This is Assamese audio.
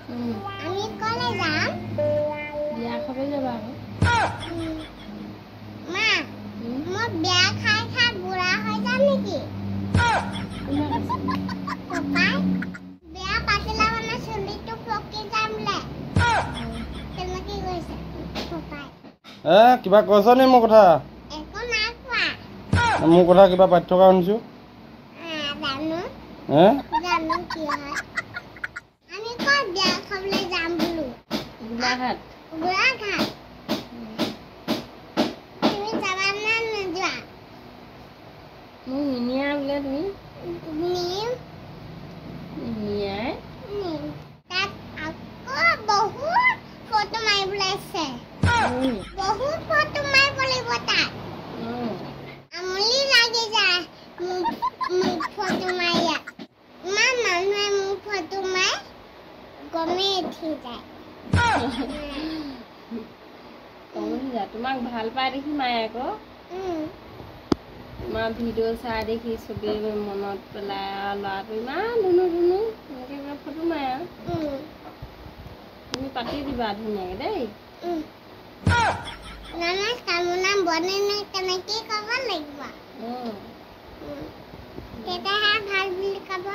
আমি কলে যাম বিয়া খাব যাবা মা মই বিয়া খাই খাই বুঢ়া হৈ যাম নেকি পাপাই বিয়া পাতিলে মানে চুলিটো পকি যাম লে তেনেকে কৈছে পাপাই কিবা কৈছ নি মোৰ কথা একো নাই কোৱা মোৰ কথা কিবা পাতি থকা শুনিছো জানো কি হয় আমি ক'ত বিয়া খাবলৈ যাম বোলো গোলাঘাট গোলাঘাট তুমি যাবা নে নোযোৱা মোক নিনিয়া বোলে তুমি নিম নিনিয়াই নিম তাত আকৌ বহুত ফটো মাৰিবলৈ আছে বহুত ফটো মাৰিব লাগিব তাত আমলি লাগি যায় মোক ফটো মাৰিয়া ইমান মানুহে মোক ফটো মাৰি গমেই উঠি যায় তোমাক ভাল পাই দেখি মায়ে আকৌ তোমাৰ ভিডিঅ' চাই দেখি চবেই মনত পেলাই ল'ৰাটো ইমান ধুনু ধুনু এনেকৈ ফটো মাৰে তুমি পাতি দিবা ধুনীয়াকৈ দেই কামনা বনে কেনেকে ক'ব লাগিব তেতিয়াহে ভাল বুলি ক'ব